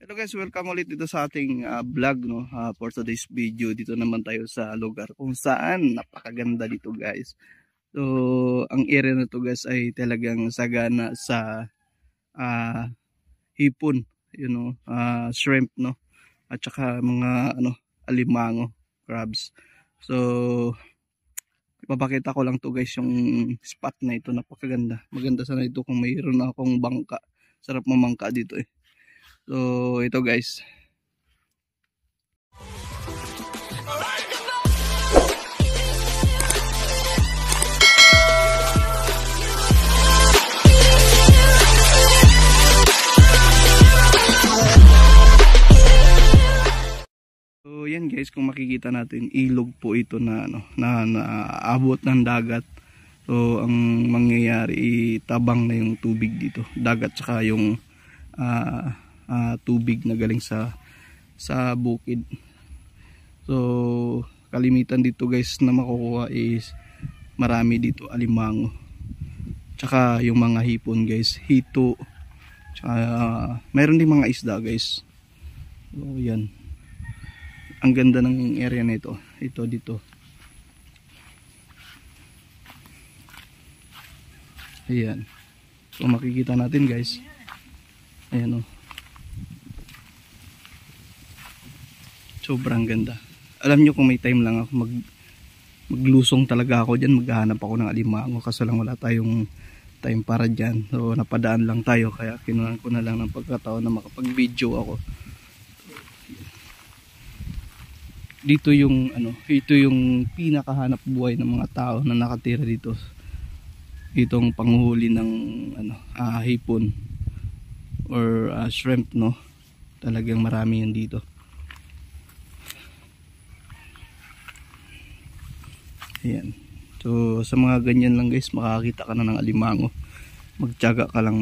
Hello guys, welcome ulit dito sa ating vlog no. For today's video, dito naman tayo sa lugar kung saan napakaganda dito guys. So, ang area na to guys ay talagang sagana sa hipon, shrimp no. At saka mga alimango, crabs. So, ipapakita ko lang to guys yung spot na ito, napakaganda. Maganda sana ito kung mayroon akong bangka. Sarap mamangka dito eh. So ito guys. So yan guys, kung makikita natin, ilog po ito na naabot ng dagat. So ang mangyayari, tabang na yung tubig dito. Dagat saka yung tubig na galing sa bukid. So kalimitan dito guys na makukuha is marami dito alimango. Tsaka yung mga hipon guys, hito. Tsaka mayroon din mga isda guys. So yan. Ang ganda ng area na ito. Ito dito. Ayan. So makikita natin guys. Ayan o. Sobrang ganda. Alam nyo kung may time lang ako maglusong talaga ako dyan. Maghahanap ako ng alimango. Kaso lang wala tayong time para dyan. So napadaan lang tayo. Kaya kinuha ko na lang ng pagkataon na makapag-video ako. Dito yung ito yung pinakahanap buhay ng mga tao na nakatira dito. Itong panghuli ng hipon or shrimp no. Talagang marami yan dito. Ayan. So sa mga ganyan lang guys, makakita ka na ng alimango. Magtiyaga ka lang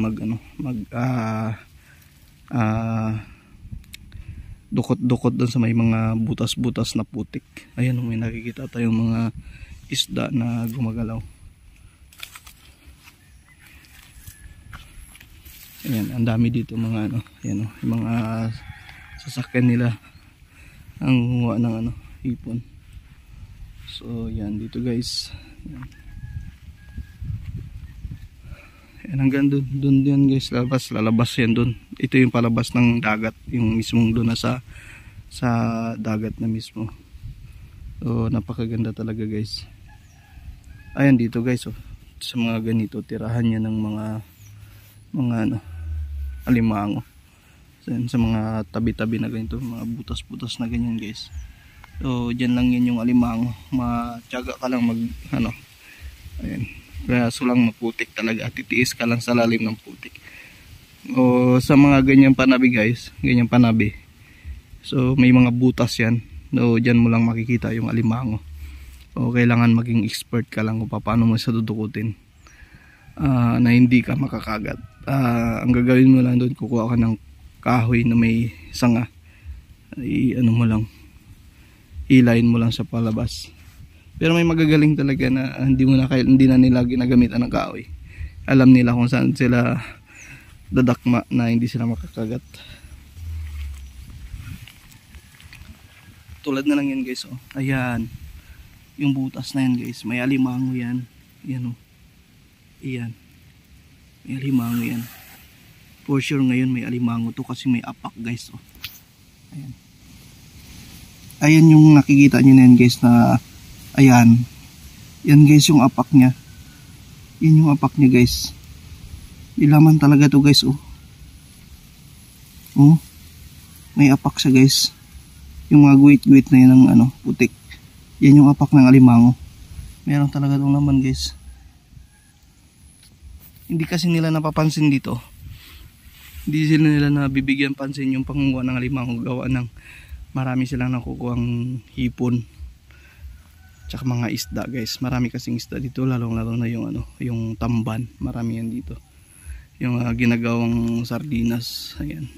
dukot-dukot doon sa may mga butas-butas na putik. Ayan, may nakikita tayong mga isda na gumagalaw. Ayan, ang dami dito mga ayan yung mga sasakyan nila ang huwa ng hipon. So yan dito guys. Ayan, hanggang dun yan guys, lalabas yan dun. Ito yung palabas ng dagat, yung mismong dun na sa dagat na mismo. So napakaganda talaga guys. Ayan dito guys, sa mga ganito tirahan niya ng mga alimango. Sa mga tabi-tabi na ganito, mga butas-butas na ganyan guys. So dyan lang yan yung alimango. Matyaga ka lang ayan. Kaya sulang maputik talaga at titiis ka lang sa lalim ng putik. O sa mga ganyang panabi guys, ganyang panabi. So may mga butas yan. So dyan mo lang makikita yung alimango. O kailangan maging expert ka lang kung paano mo sa dudukutin. Na hindi ka makakagat. Ang gagawin mo lang doon, kukuha ka ng kahoy na may sanga. Hilahin mo lang sa palabas. Pero may magagaling talaga na hindi na nila ginagamitan ng kahoy. Alam nila kung saan sila dadakma na hindi sila makakagat. Tulad na lang yan guys oh. Ayan. Yung butas na yan guys, may alimango yan. Ayan oh. Ayan. May alimango yan. For sure ngayon may alimango to kasi may apak guys oh. Ayan. Ayan yung nakikita nyo na yan guys na ayan. Yan guys yung apak niya. Yan yung apak niya guys. Ilaman talaga to guys oh. Oh. May apak siya guys. Yung mga guwit-guwit na yan ng putik. Yan yung apak ng alimango. Meron talaga tong laman guys. Hindi kasi nila napapansin dito. Hindi sila nila nabibigyan pansin yung pangunguha ng alimango. Gawa ng marami silang nakukuhang hipon. Tsaka mga isda guys, marami kasing isda dito, lalong na yung tamban, marami yan dito. Yung ginagawang sardinas, ayan.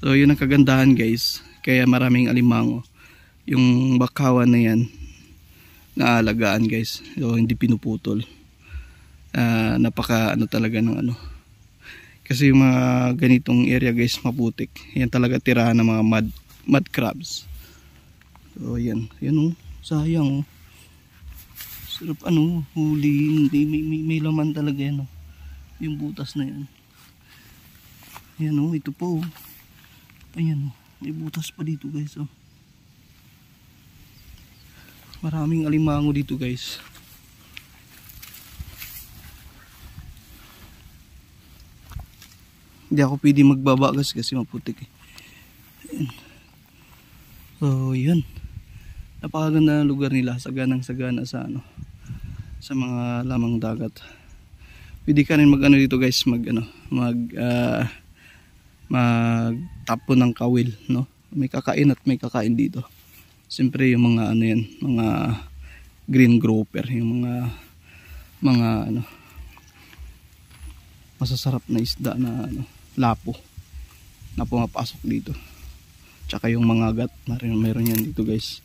So yun ang kagandahan guys, kaya maraming alimango. Yung bakawan na yan, naalagaan guys, so hindi pinuputol. Napaka talaga ng Kasi yung mga ganitong area guys maputik. Yan talaga tirahan ng mga mud crabs. So yan oh, sayang oh. Sarap huli, hindi may laman talaga yan oh. Yung butas na yan. Yan oh, ito po oh. Ayan oh, may butas pa dito guys oh. Maraming alimango dito guys. Hindi ako pwede magbabagas kasi maputik eh. Ayan. So yun, napakaganda ng lugar nila, saganang-sagana sa sa mga lamang dagat. Pwede ka rin dito guys, magtapo ng kawil, no? May kakain at may kakain dito. Siyempre yung mga mga green grouper, yung mga masasarap na isda na lapo na pumapasok dito. Tsaka yung mga gat, meron yan dito guys.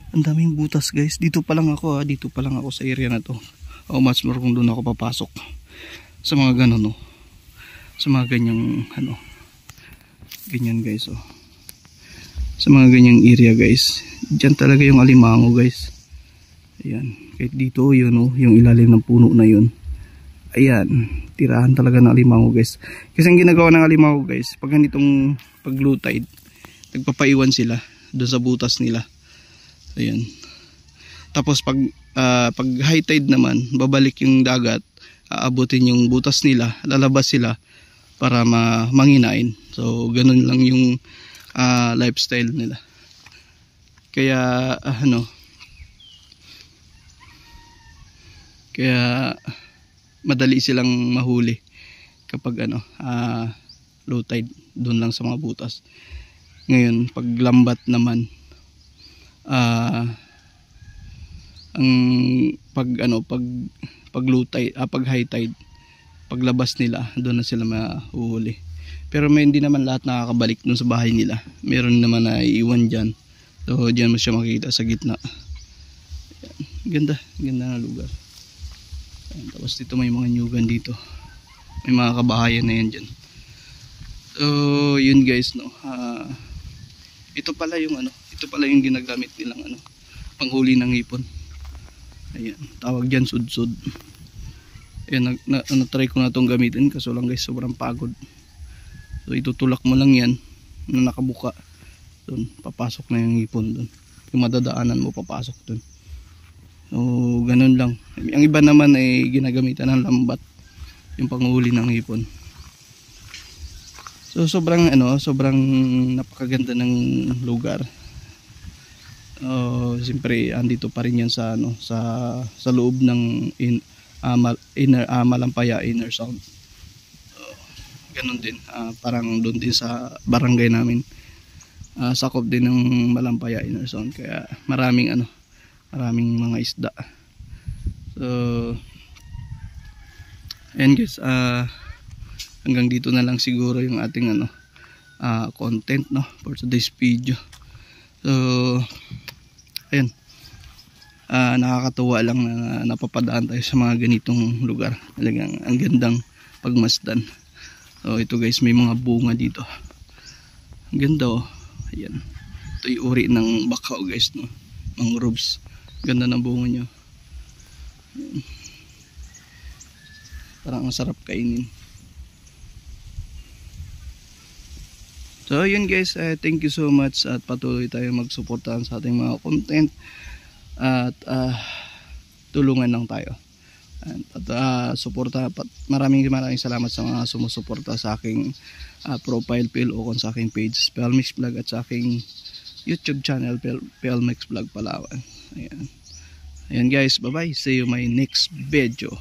Ang daming butas guys. Dito pa lang ako sa area na to. O much more kung doon ako papasok sa mga ganun sa mga ganyang ganyan guys oh. Sa mga ganyang area guys. Diyan talaga yung alimango guys. Ayan, kahit dito yun yung ilalim ng puno na yun. Ayan, tirahan talaga ng alimango guys. Kasi ang ginagawa ng alimango guys, pag ganitong low tide, nagpapaiwan sila doon sa butas nila. Ayan. Tapos pag high tide naman, babalik yung dagat, aabutin yung butas nila, lalabas sila para manginain. So ganun lang yung lifestyle nila. Kaya kaya madali silang mahuli kapag low tide, doon lang sa mga butas. Ngayon pag lambat naman, pag low tide, pag high tide, paglabas nila doon na sila mahuhuli. Pero hindi naman lahat nakakabalik doon sa bahay nila. Meron naman na iiwan dyan. So dyan mo siya makikita sa gitna. Ayan. Ganda na lugar. Ayan, tapos dito may mga nyugan dito. May mga kabahayan na yan dyan. So yun guys ito pala yung ginagamit nilang panghuli ng hipon. Ayan, tawag dyan sudsud. Ayan, try ko na itong gamitin kaso lang guys sobrang pagod. So itutulak mo lang yan na nakabuka. Doon, papasok na yung hipon doon. Yung madadaanan mo papasok doon. So ganun lang. Ang iba naman ay ginagamitan ng lambat yung panghuli ng hipon. So sobrang napakaganda ng lugar. Siyempre andito pa rin yan sa loob ng Malampaya Inner Sound. Ganun din, parang doon din sa barangay namin. Sakop din ng Malampaya Inner Sound, kaya maraming mga isda. So ayan guys, hanggang dito na lang siguro yung ating content for today's video. So ayan, nakakatuwa lang na napapadaan tayo sa mga ganitong lugar. Talagang ang gandang pagmasdan. So ito guys, may mga bunga dito. Ang ganda oh. Ayan, ito yung uri ng bakaw guys, mangroves. Ganda ng bunga nyo. Ayan. Parang ang sarap kainin. So yun guys, thank you so much at patuloy tayo magsuportahan sa ating mga content at tulungan lang tayo at suporta. Maraming salamat sa mga sumusuporta sa aking profile o sa aking page Pelmix Vlog at sa aking YouTube channel Pelmix Vlog Palawan. Ayan guys, bye bye, see you my next video.